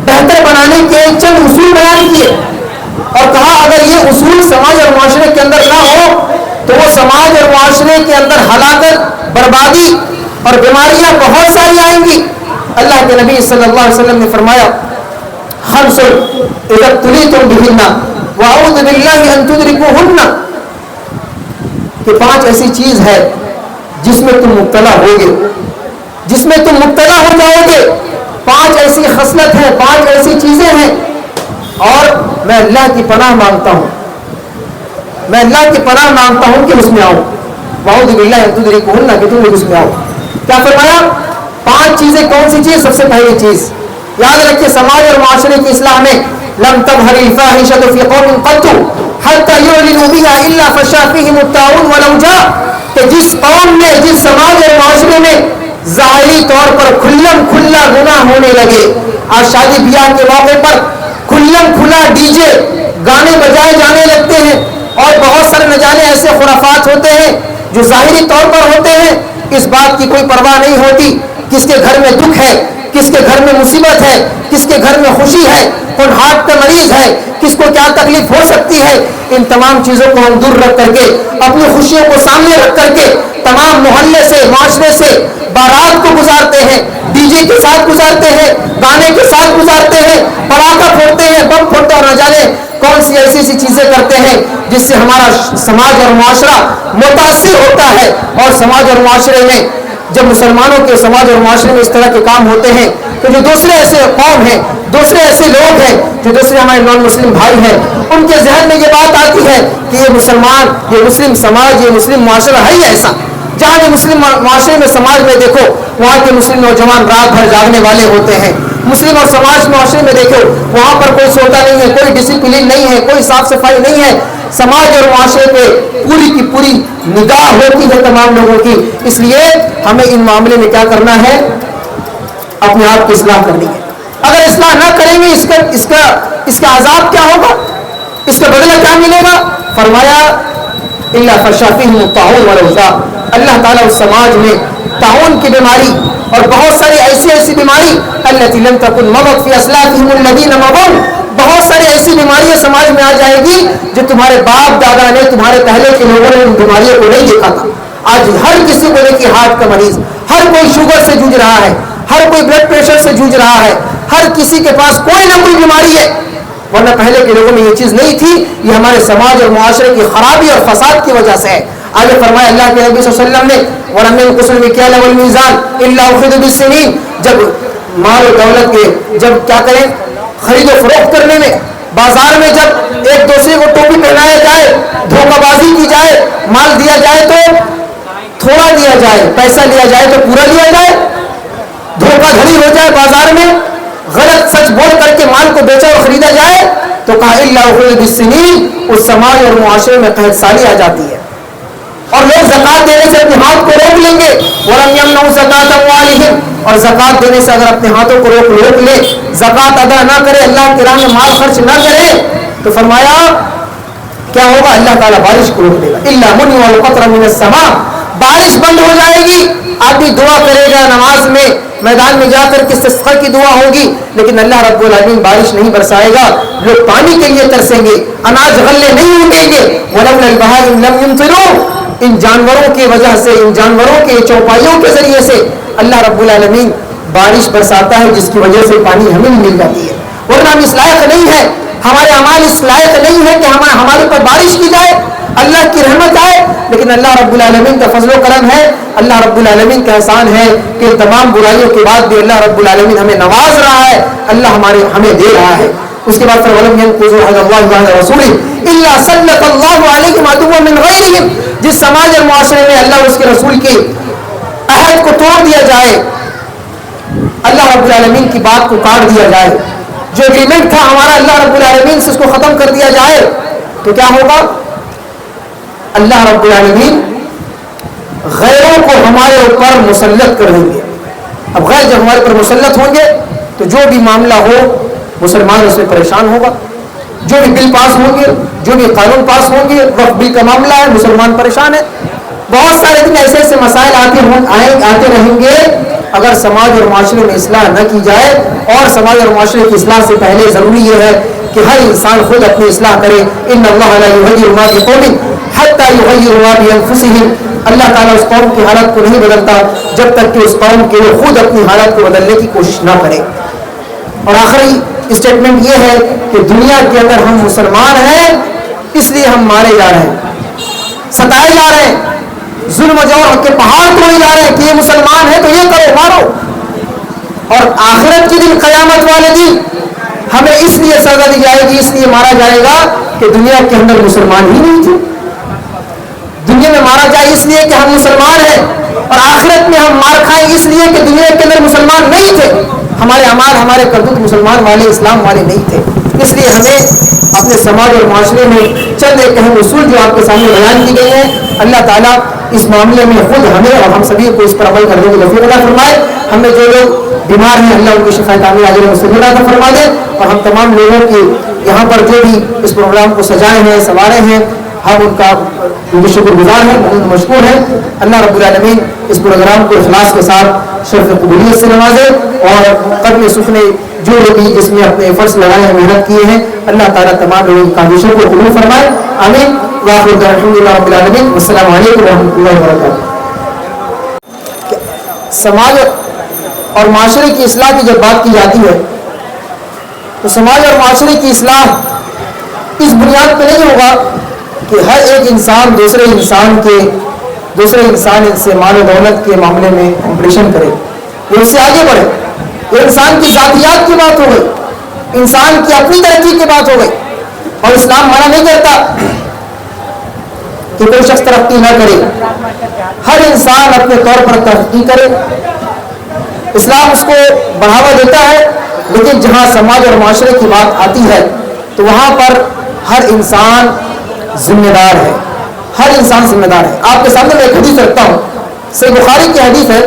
بہتر بنانے کے چند اصول بیان کیے اور کہا اگر یہ اصول سماج اور معاشرے کے اندر نہ ہو تو وہ سماج اور معاشرے کے اندر ہلاکت, بربادی اور بیماریاں بہت ساری آئیں گی. اللہ کے نبی صلی اللہ علیہ وسلم نے فرمایا خمس اذا ابتلیتم بہن واعوذ باللہ ان تدرکوہن, کہ 5 ایسی چیز ہے جس میں تم مبتلا ہوگے, جس میں تم مبتلا ہو جاؤ گے. 5 ایسی خصلت ہیں, 5 ایسی چیزیں ہیں اور میں اللہ کی پناہ مانگتا ہوں, میں اللہ کی پناہ مانگتا ہوں کہ اس میں آؤ. واعوذ باللہ ان تدرکوہن, کہ تم اس میں آؤ. کیا فرمایا؟ 5 چیزیں. کون سی چیز؟ سب سے پہلی چیز یاد رکھیے, سماج اور معاشرے کی اصلاح میں لم تظہر الفاحشۃ فی قوم قط حتی یعلنوا بها الا فشا فیہم الطاعون والاوجاع, کہ جس قوم میں, جس سماج اور معاشرے میں ظاہری طور پر کھلم کھلا گناہ ہونے لگے. آج شادی بیاہ کے موقع پر کھلم کھلا ڈی جے گانے بجائے جانے لگتے ہیں اور بہت سارے نہ جانے ایسے خرافات ہوتے ہیں جو ظاہری طور پر ہوتے ہیں, اس بات کی کوئی پرواہ نہیں ہوتی کس کے گھر میں دکھ ہے, کس کے گھر میں مصیبت ہے, کس کے گھر میں خوشی ہے, کون ہارٹ کا مریض ہے, کس کو کیا تکلیف ہو سکتی ہے. ان تمام چیزوں کو ہم دور رکھ کر کے, اپنی خوشیوں کو سامنے رکھ کر کے تمام محلے سے, معاشرے سے بارات کو گزارتے ہیں, ڈی جے کے ساتھ گزارتے ہیں, گانے کے ساتھ گزارتے ہیں, پڑاخا پھوڑتے ہیں, بم پھوڑتے اور نہ جانے کون سی ایسی ایسی چیزیں کرتے ہیں جس سے ہمارا سماج اور معاشرہ متاثر ہوتا ہے. اور سماج اور معاشرے میں جب مسلمانوں کے سماج اور معاشرے میں اس طرح کے کام ہوتے ہیں تو جو دوسرے ایسے قوم ہیں, دوسرے ایسے لوگ ہیں, جو دوسرے ہمارے نان مسلم بھائی ہیں, ان کے ذہن میں یہ بات آتی ہے کہ یہ مسلمان, یہ مسلم سماج, یہ مسلم معاشرہ ہے ہی ایسا. جہاں یہ مسلم معاشرے میں, سماج میں دیکھو وہاں کے مسلم نوجوان رات بھر جاگنے والے ہوتے ہیں. مسلم اور سماج معاشرے میں دیکھو وہاں پر کوئی سوتا نہیں ہے, کوئی ڈسپلن نہیں ہے, کوئی صاف صفائی نہیں ہے. سماج اور معاشرے پہ پوری کی پوری نگاہ ہوتی ہے تمام لوگوں کی. اس لیے ہمیں ان معاملے میں کیا کرنا ہے؟ اپنے آپ کی اصلاح کرنی ہے. اگر اصلاح نہ کریں گے اس کا عذاب کیا ہوگا, اس کا بدلہ کیا ملے گا؟ فرمایا الا فشا فیہم الطاعون والاوجاع, اللہ تعالیٰ اس سماج میں طاعون کی بیماری اور بہت ساری ایسی بیماری التي لم تكن مضت في اسلافهم الذين مضوا, بہت ساری ایسی بیماریاں سماج میں آ جائے گی جو تمہارے باپ دادا نے, تمہارے پہلے کے لوگوں نے ان بیماریوں کو نہیں دیکھا تھا. آج ہر کسی کو دیکھیے ہارٹ کا مریض, ہر کوئی شوگر سے جوجھ رہا ہے, ہر کوئی بلڈ پریشر سے جوجھ رہا ہے, ہر کسی کے پاس کوئی نہ کوئی بیماری ہے. ورنہ پہلے کے لوگوں میں یہ چیز نہیں تھی. یہ ہمارے سماج اور معاشرے کی خرابی اور فساد کی وجہ سے ہے. آگے فرمایا اللہ کے نبی صلی اللہ علیہ وسلم نے وَلَمْ يَنْقُصُ الْمِكْيَالَ وَالْمِيزَانَ إِلَّا أُخِذُ بِالسِّنِينَ, جب مال و دولت کے جب کیا کریں خرید و فروخت کرنے میں, بازار میں جب ایک دوسرے کو ٹوپی پہنایا جائے, دھوکہ بازی کی جائے, مال دیا جائے تو تھوڑا دیا جائے, پیسہ لیا جائے تو پورا لیا جائے, دھوکہ دھڑی ہو جائے بازار میں, غلط سچ بول کر کے مال کو بیچا اور خریدا جائے تو کہا الا اخذ بالسنین, اس سماج اور معاشرے میں قحط سالی آ جاتی ہے. اور لوگ زکات دینے سے اپنے ہاتھ کو روک لیں گے. ولم يمنعوا زکات اموالهم, اور زکات دینے سے اگر اپنے ہاتھوں کو روک لے, زکات ادا نہ کرے, اللہ کی راہ میں مال خرچ نہ کرے, تو فرمایا کیا ہوگا؟ اللہ تعالیٰ بارش کو روک دے گا. الا منع القطر من السماء, بارش بند ہو جائے گی. آدمی دعا کرے گا نماز میں, میدان میں جا کر کے استسقاء کی دعا ہوگی, لیکن اللہ رب العالمین بارش نہیں برسائے گا. لوگ پانی کے لیے ترسیں گے, اناج غلے نہیں اگیں گے. ولولا البهائم لم يمطروا, ان جانوروں کی وجہ سے, ان جانوروں کے چوپائیوں کے ذریعے سے اللہ رب العالمین بارش برساتا ہے, جس کی وجہ سے پانی ہمیں مل جاتی ہے. ورنہ ہم اس لائق نہیں ہے, ہمارے اعمال اس لائق نہیں ہے کہ ہمارے پر بارش کی جائے, اللہ کی رحمت آئے. لیکن اللہ رب العالمین کا فضل و کرم ہے, اللہ رب العالمین کا احسان ہے کہ تمام برائیوں کے بعد بھی اللہ رب العالمین ہمیں نواز رہا ہے, اللہ ہمیں دے رہا ہے. اس کے بعد فَوَلَمْ يَنْقُضُوا عَهْدَ اللَّهِ وَعْدَ رَسُولِهِ إِلَّا سَلَّطَ اللَّهُ عَلَيْهِمْ عَدُوًّا مِنْ غَيْرِهِمْ, جس سماج اور معاشرے میں اللہ اس کے رسول کے عہد کو توڑ دیا جائے, اللہ رب العالمین کی بات کو کاٹ دیا جائے، جو ایگریمنٹ تھا ہمارا اللہ رب العالمین سے اس کو ختم کر دیا جائے، تو کیا ہوگا؟ اللہ رب العالمین غیروں کو ہمارے اوپر مسلط کر دیں گے۔ اب غیر جب ہمارے اوپر مسلط ہوں گے تو جو بھی معاملہ ہو مسلمان اس میں پریشان ہوگا، جو بھی بل پاس ہوں گے، جو بھی قانون پاس ہوں گے، وقت بل کا معاملہ ہے، مسلمان پریشان ہے۔ بہت سارے دن ایسے ایسے مسائل آتے رہیں گے اگر سماج اور معاشرے میں اصلاح نہ کی جائے۔ اور سماج اور معاشرے کی اصلاح سے پہلے ضروری یہ ہے کہ ہر انسان خود اپنی اصلاح کرے۔ ان اللہ لا یغیر ما بقوم حتی یغیر ما بانفسہم، اللہ تعالیٰ اس قوم کی حالت کو نہیں بدلتا جب تک کہ اس قوم کے وہ خود اپنی حالت کو بدلنے کی کوشش نہ کرے۔ اور آخری اسٹیٹمنٹ یہ ہے کہ دنیا کے اندر ہم مسلمان ہیں اس لیے ہم مارے جا رہے ہیں، ستائے جا رہے ہیں، ظلم و جور کے پہاڑ توڑے جا رہے ہیں کہ یہ مسلمان ہے تو یہ کرو، مارو۔ اور آخرت کے دن، قیامت والے دن ہمیں اس لیے سزا دی جائے گی، اس لیے مارا جائے گا کہ دنیا کے اندر مسلمان ہی نہیں تھے۔ دنیا میں مارا جائے اس لیے کہ ہم مسلمان ہیں، اور آخرت میں ہم مار کھائیں اس لیے کہ دنیا کے اندر مسلمان نہیں تھے، ہمارے اعمال، ہمارے کردوت مسلمان والے، اسلام والے نہیں تھے۔ اس لیے ہمیں اپنے سماج اور معاشرے میں چند ایک اہم اصول جو آپ کے سامنے بیان کی گئی ہیں، اللہ تعالیٰ اس معاملے میں خود ہمیں اور ہم سبھی کو اس پر عمل کرنے کی توفیق عطا فرمائے۔ ہمیں جو لوگ بیمار ہیں اللہ ان کی شفا کامل عاجل مستقبل عطا فرما دے، اور ہم تمام لوگوں کی یہاں پر جو بھی اس پروگرام کو سجائے ہیں، سنوارے ہیں، ہم ان کا شکر گزار ہیں، مشکور ہیں۔ اللہ رب العالمین اس پروگرام کو اخلاص کے ساتھ شرف قبولیت سے نوازے، اور قدم سخنے جو بھی جس میں اپنے ایفرٹس لگائے ہیں، محنت کیے ہیں، اللہ تعالیٰ تمام لوگوں کی کاوشوں کو قبول فرمائے، آمین۔ وآخر دعوانا الحمد للہ رب العالمین، والسلام علیکم ورحمۃ اللہ وبرکاتہ۔ سماج اور معاشرے کی اصلاح کی جب بات کی جاتی ہے تو سماج اور معاشرے کی اصلاح اس بنیاد پہ نہیں ہوگا کہ ہر ایک انسان دوسرے انسان سے مال و دولت کے معاملے میں کمپٹیشن کرے، یہ اس سے آگے بڑھے۔ یہ انسان کی ذاتیات کی بات ہو گئی، انسان کی اپنی ترقی کی بات ہو گئی، اور اسلام منع نہیں کرتا کہ کوئی شخص ترقی نہ کرے، ہر انسان اپنے طور پر ترقی کرے۔ اسلام اس کو بڑھاوا دیتا ہے، لیکن جہاں سماج اور معاشرے کی بات آتی ہے تو وہاں پر ہر انسان ذمہ دار ہے، ہر انسان ذمہ دار ہے۔ آپ کے سامنے میں ایک حدیث رکھتا ہوں، صحیح بخاری کی حدیث ہے،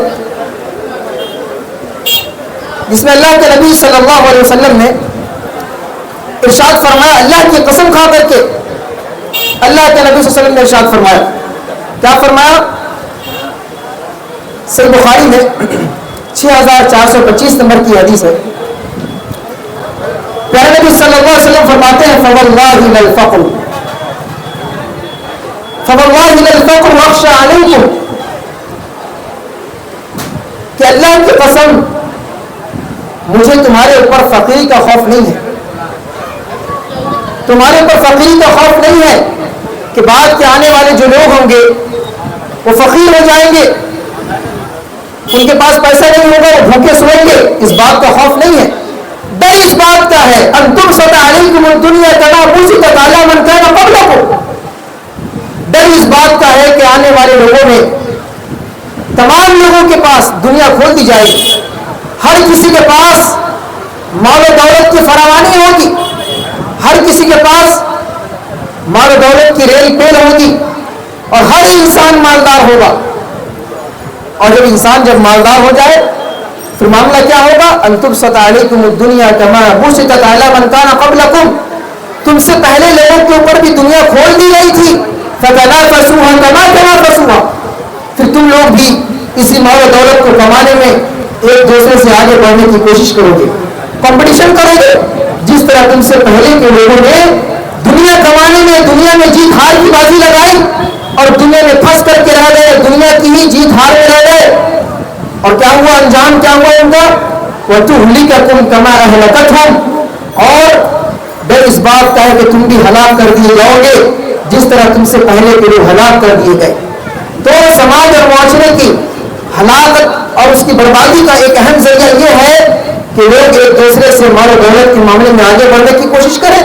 جس میں اللہ کے نبی صلی اللہ علیہ وسلم نے ارشاد فرمایا، اللہ کی قسم کھا کر کے اللہ کے نبی صلی اللہ علیہ وسلم نے ارشاد فرمایا، کیا فرمایا؟ صحیح بخاری میں 6425 نمبر کی حدیث ہے۔ پیارے نبی صلی اللہ علیہ وسلم فرماتے ہیں، فواللہ للفقر واخشى علیکم، کہ اللہ کی قسم مجھے تمہارے اوپر فقیری کا خوف نہیں ہے، تمہارے اوپر فقیری کا خوف نہیں ہے کہ بعد کے آنے والے جو لوگ ہوں گے وہ فقیر ہو جائیں گے، ان کے پاس پیسہ نہیں ہوگا، وہ بھوکے سوئیں گے، اس بات کا خوف نہیں ہے۔ ڈر اس بات کا ہے، ان تبسط علیکم الدنیا کما بسطت علی من کان قبلکم، ڈر اس بات کا ہے کہ آنے والے لوگوں میں تمام لوگوں کے پاس دنیا کھول دی جائے گی، ہر کسی کے پاس مال و دولت کی فراوانی ہوگی، ہر کسی کے پاس مال و دولت کی ریل پیل ہوگی، اور ہر انسان مالدار ہوگا۔ اور جب مالدار ہو جائے پھر معاملہ کیا ہوگا؟ ان تبسط علیکم الدنیا کما بسطت علی من کان قبلکم، تم سے پہلے لوگوں کے اوپر بھی دنیا کھول دی گئی تھی، فتنافسوها کما تنافسوها، پھر تم لوگ بھی اسی مال و دولت کو کمانے میں ایک دوسرے سے آگے بڑھنے کی کوشش کرو گے، کمپٹیشن کرو گے، جس طرح تم سے پہلے کے لوگوں نے دنیا کمانے میں، دنیا میں جیت ہار کی بازی لگائی اور دنیا میں پھنس کر کے رہ گئے، دنیا کی ہی جیت ہار میں رہ گئے، اور کیا ہوا؟ انجام کیا ہوا ان کا؟ وَتُهْلِكَكُمْ كَمَا أَهْلَكَتْهُمْ، اور ڈر اس بات کا ہے کہ تم بھی ہلاک کر دیے جاؤ گے جس طرح تم سے پہلے کے لوگ ہلاک کر دیے گئے۔ تو سماج اور معاشرے کی ہلاکت اور اس کی بربادی کا ایک اہم ذریعہ یہ ہے کہ لوگ ایک دوسرے سے مال و دولت کے معاملے میں آگے بڑھنے کی کوشش کریں۔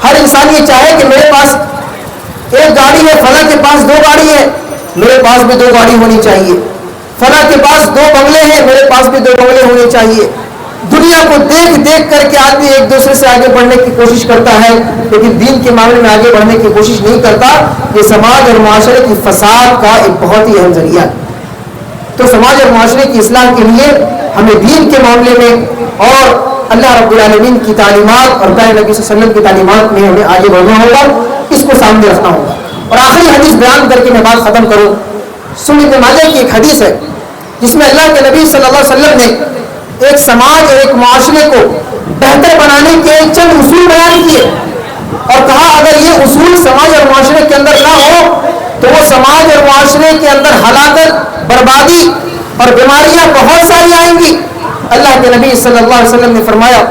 ہر انسان یہ چاہے کہ میرے پاس ایک گاڑی ہے، فلاں کے پاس 2 گاڑی ہے، میرے پاس بھی 2 گاڑی ہونی چاہیے، فلاں کے پاس 2 بنگلے ہیں، میرے پاس بھی 2 بنگلے ہونے چاہیے. دنیا کو دیکھ دیکھ کر کے آدمی ایک دوسرے سے آگے بڑھنے کی کوشش کرتا ہے، لیکن دین کے معاملے میں آگے بڑھنے کی کوشش نہیں کرتا. یہ سماج اور معاشرے کی فساد کا ایک بہت ہی اہم ذریعہ ہے. تو سماج اور معاشرے کی اصلاح کے لیے ہمیں دین کے معاملے میں اور اللہ رب العالمین کی تعلیمات اور پیارے نبی صلی اللہ علیہ وسلم کی تعلیمات میں ہمیں آگے بڑھنا ہوگا، اس کو سامنے رکھنا ہوگا. اور آخری حدیث بیان کر کے میں بات ختم کروں. سنن ابن ماجہ کی ایک حدیث ہے جس میں اللہ کے نبی صلی اللہ علیہ وسلم نے ایک سماج اور ایک معاشرے کو بہتر بنانے کے چند اصول بیان کیے اور کہا اگر یہ اصول سماج اور معاشرے کے اندر نہ ہو تو وہ سماج اور معاشرے کے اندر ہلاکت، بربادی اور بیماریاں بہت ساری آئیں گی. اللہ کے نبی صلی اللہ علیہ وسلم نے فرمایا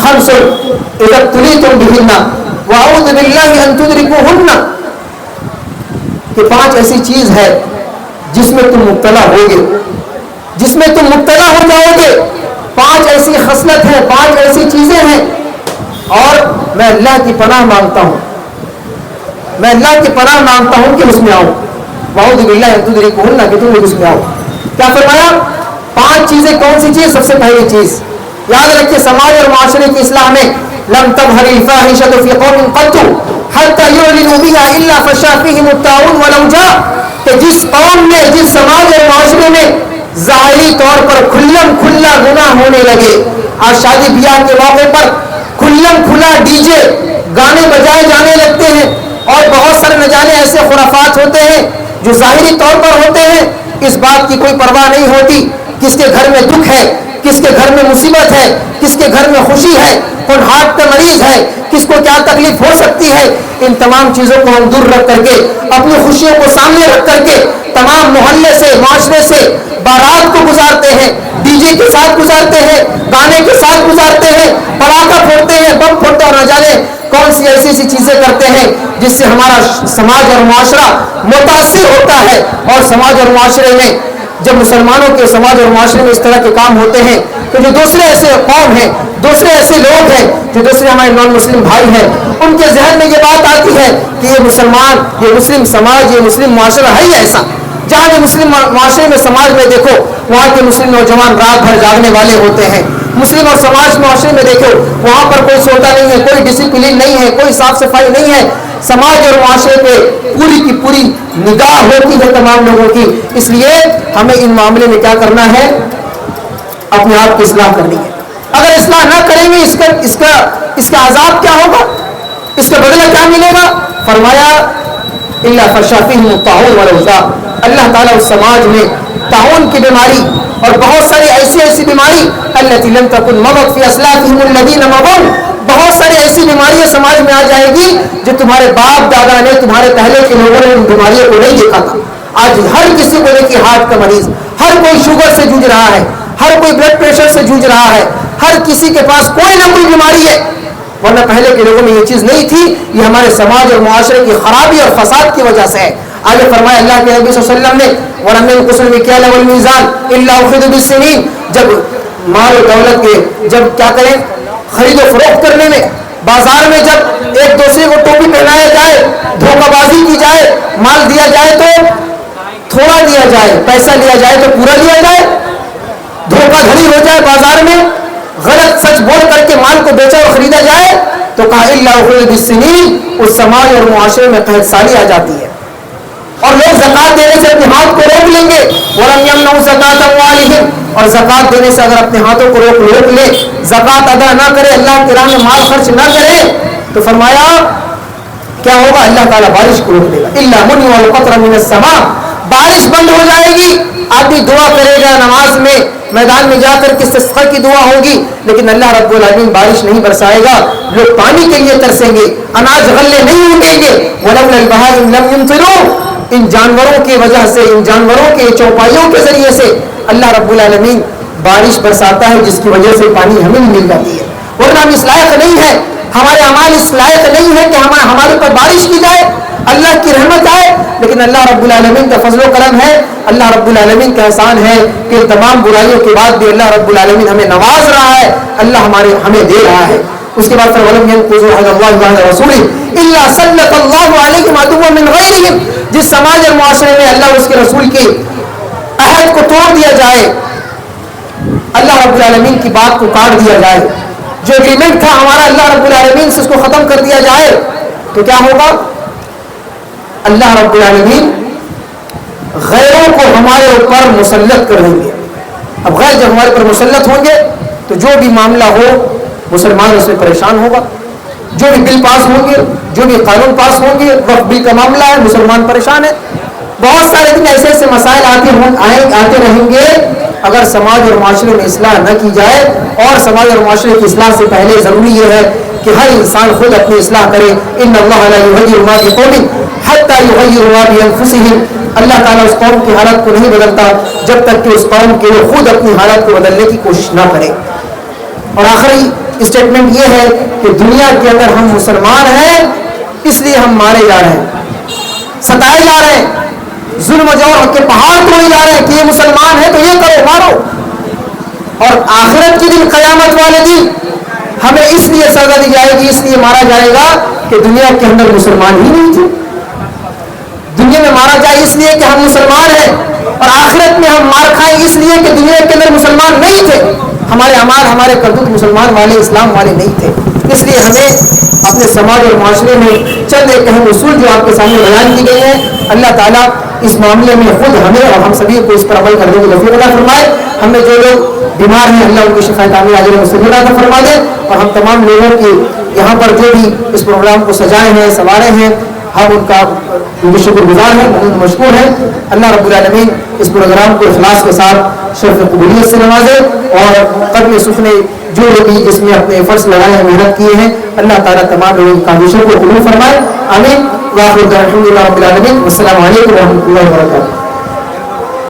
خمس اذا ابتلیتم بہن واعوذ باللہ ان تدرکوہن، کہ 5 ایسی چیز ہے جس میں تم مبتلا ہوگے، جس میں تم مبتلا ہو جاؤ گے. 5 ایسی خصلت ہے، 5 ایسی چیزیں ہیں، اور میں اللہ کی پناہ مانگتا ہوں، میں اللہ کی پناہ مانگتا ہوں کہ اس میں آؤ. واعوذ باللہ ان تدرکوہن، کہ تم اس میں آؤ. کیا فرمایا؟ 5 چیزیں. کون سی چیز؟ سب سے پہلی چیز یاد رکھیے، سماج اور معاشرے کی اصلاح میں لم تظہر الفاحشۃ فی قوم قط حتی یعلنوا بها الا فشا فیہم الطاعون والاوجاع، کہ جس قوم میں، جس سماج اور معاشرے میں ظاہری طور پر کھلم کھلا گناہ ہونے لگے. آج شادی بیاہ کے موقع پر کھلم کھلا ڈی جے گانے بجائے جانے لگتے ہیں، اور بہت سارے نہ جانے ایسے خرافات ہوتے ہیں جو ظاہری طور پر ہوتے ہیں. اس بات کی کوئی پرواہ نہیں ہوتی کس کے گھر میں دکھ ہے، کس کے گھر میں مصیبت ہے، کس کے گھر میں خوشی ہے، کون ہارٹ کا مریض ہے، کس کو کیا تکلیف ہو سکتی ہے. ان تمام چیزوں کو ہم دور رکھ کر کے، اپنی خوشیوں کو سامنے رکھ کر کے تمام محلے سے، معاشرے سے بارات کو گزارتے ہیں، ڈی جے کے ساتھ گزارتے ہیں، گانے کے ساتھ گزارتے ہیں، پٹاخہ پھوڑتے ہیں، بم پھوڑتے ہیں، اور نہ جانے کون سی ایسی ایسی چیزیں کرتے ہیں جس سے ہمارا سماج اور معاشرہ متاثر ہوتا ہے. اور سماج اور معاشرے میں جب مسلمانوں کے سماج اور معاشرے میں اس طرح کے کام ہوتے ہیں تو جو دوسرے ایسے قوم ہیں، دوسرے ایسے لوگ ہیں، جو دوسرے ہمارے نان مسلم بھائی ہیں، ان کے ذہن میں یہ بات آتی ہے کہ یہ مسلمان، یہ مسلم سماج، یہ مسلم معاشرہ ہے ہی ایسا. جہاں بھی مسلم معاشرے میں، سماج میں دیکھو، وہاں کے مسلم نوجوان رات بھر جاگنے والے ہوتے ہیں. مسلم اور سماج معاشرے میں دیکھو، وہاں پر کوئی سوتا نہیں ہے، کوئی ڈسپلن نہیں ہے، کوئی صاف صفائی نہیں ہے. سماج اور معاشرے پہ پوری کی پوری نگاہ ہوتی ہے تمام لوگوں کی. اس لیے ہمیں ان معاملے میں کیا کرنا ہے؟ اپنے آپ کی اصلاح کرنی ہے. اگر اصلاح نہ کریں گے اس کا عذاب کیا ہوگا، اس کا بدلہ کیا ملے گا؟ فرمایا الا فشا فیہم الطاعون والاوجاع، اللہ تعالیٰ اس سماج میں طاعون کی بیماری اور بہت ساری ایسی بیماری التی لم تکن مضت فی اسلافہم الذین مضوا، بہت ساری ایسی بیماریاں سماج میں آ جائے گی جو تمہارے باپ دادا نے، تمہارے پہلے کے لوگوں نے ان بیماریوں کو نہیں دیکھا تھا. آج ہر کسی کو دیکھیے ہارٹ کا مریض، ہر کوئی شوگر سے جوجھ رہا ہے، ہر کوئی بلڈ پریشر سے جوجھ رہا ہے، ہر کسی کے پاس کوئی نہ کوئی بیماری ہے. ورنہ پہلے کے لوگوں میں یہ چیز نہیں تھی. یہ ہمارے سماج اور معاشرے کی خرابی اور فساد کی وجہ سے ہے. آگے فرمایا اللہ کے نبی صلی اللہ علیہ وسلم نے وَلَمْ يَنْقُصُ الْمِكْيَالَ وَالْمِيزَانَ إِلَّا أُخِذُوا بِالسِّنِينَ، جب مال و دولت کے، جب کیا کریں، خرید و فروخت کرنے میں، بازار میں جب ایک دوسرے کو ٹوپی پہنایا جائے، دھوکہ بازی کی جائے، مال دیا جائے تو تھوڑا دیا جائے، پیسہ لیا جائے تو پورا لیا جائے، دھوکہ دھڑی ہو جائے بازار میں، غلط سچ بول کر کے مال کو بیچا اور خریدا جائے، تو کہا الا اخذ بالسنین، اس سماج اور معاشرے میں قحط سالی آ جاتی ہے. اور لوگ زکات دینے سے اپنے ہاتھ کو روک لیں گے. ولم يمنعوا زکات اموالهم، اور زکات دینے سے اگر اپنے ہاتھوں کو روک لے، زکات ادا نہ کرے، اللہ کی راہ میں مال خرچ نہ کرے، تو فرمایا کیا ہوگا؟ اللہ تعالیٰ بارش کو روک دے گا. الا منع القطر من السماء، بارش بند ہو جائے گی. آدمی دعا کرے گا نماز میں، میدان میں جا کر کے استسقاء کی دعا ہوگی، لیکن اللہ رب العالمین بارش نہیں برسائے گا. لوگ پانی کے لیے ترسیں گے، اناج غلے نہیں اگیں گے. ولولا البهائم لم يمطروا، ان جانوروں کی وجہ سے، ان جانوروں کے چوپائیوں کے ذریعے سے اللہ رب العالمین بارش برساتا ہے، جس کی وجہ سے پانی ہمیں مل جاتی ہے. ورنہ ہم اس لائق نہیں ہے، ہمارے اعمال اس لائق نہیں ہے کہ ہمارے پر بارش کی جائے، اللہ کی رحمت آئے. لیکن اللہ رب العالمین کا فضل و کرم ہے، اللہ رب العالمین کا احسان ہے کہ تمام برائیوں کے بعد بھی اللہ رب العالمین ہمیں نواز رہا ہے، اللہ ہمیں دے رہا ہے. اس کے بعد پھر ولم ينقضوا عهد الله وعهد رسوله الا سلط الله عليهم عدوا من غيرهم، جس سماج اور معاشرے میں اللہ اور اس کے رسول کی عہد کو توڑ دیا جائے, اللہ رب العالمین کی بات کو کاٹ دیا جائے, جو ایگریمنٹ تھا ہمارا اللہ رب العالمین سے اس کو ختم کر دیا جائے, تو کیا ہوگا؟ اللہ رب العالمین غیروں کو ہمارے اوپر مسلط کر دیں گے. اب غیر جب ہمارے اوپر مسلط ہوں گے تو جو بھی معاملہ ہو مسلمان اس سے پریشان ہوگا. جو بھی بل پاس ہوں گے, جو بھی قانون پاس ہوں گے, وقت بل کا معاملہ ہے, مسلمان پریشان ہے. بہت سارے دن ایسے ایسے مسائل آتے رہیں گے. اگر سماج اور معاشرے میں اصلاح نہ کی جائے, اور سماج اور معاشرے کی اصلاح سے پہلے ضروری یہ ہے کہ ہر انسان خود اپنی اصلاح کرے. ان اللہ لا یغیر ما بقوم حتی یغیروا ما بانفسہم. اللہ تعالیٰ اس قوم کی حالت کو نہیں بدلتا جب تک کہ اس قوم کے لوگ خود اپنی حالت کو بدلنے کی کوشش نہ کرے. اور آخری اسٹیٹمنٹ یہ ہے کہ دنیا کے اندر ہم مسلمان ہیں اس لیے ہم مارے جا رہے ہیں, ستائے جا رہے ہیں, ظلم و جور کے پہاڑ توڑے جا رہے ہیں کہ یہ مسلمان ہے تو یہ کرو, مارو. اور آخرت کے دن, قیامت والے دن ہمیں اس لیے سزا دی جائے گی, اس لیے مارا جائے گا کہ دنیا کے اندر مسلمان ہی نہیں تھے. دنیا میں مارا جائے اس لیے کہ ہم مسلمان ہیں, اور آخرت میں ہم مار کھائیں اس لیے کہ دنیا کے اندر مسلمان نہیں تھے. ہمارے اعمال, ہمارے کرتوت مسلمان والے, اسلام والے نہیں تھے. اس لیے ہمیں اپنے سماج اور معاشرے میں چند ایک اہم اصول جو آپ کے سامنے بیان کی گئی ہیں, اللہ تعالیٰ اس معاملے میں خود ہمیں اور ہم سبھی کو اس پر عمل کرنے کی توفیق عطا فرمائے. ہمیں جو لوگ بیمار ہیں اللہ ان کی شفا تعمیل عاجل مستقبل عطا فرما دے, اور ہم تمام لوگوں کی یہاں پر جو بھی اس پروگرام کو سجائے ہیں, سنوارے ہیں, ہم ان کا شکر گزار ہیں, مشکور ہیں. اللہ رب العالمین اس پروگرام کو اخلاص کے ساتھ شرف قبولیت سے نوازے, اور قدم سفنے جو لوگ جس میں اپنے فرض لگائے ہیں, محنت کیے ہیں, اللہ تعالیٰ تمام لوگوں کی کاوشوں کو قبول فرمائے. آمین. واخر دعوانا الحمد للہ رب العالمین. السلام علیکم و رحمۃ اللہ وبرکاتہ.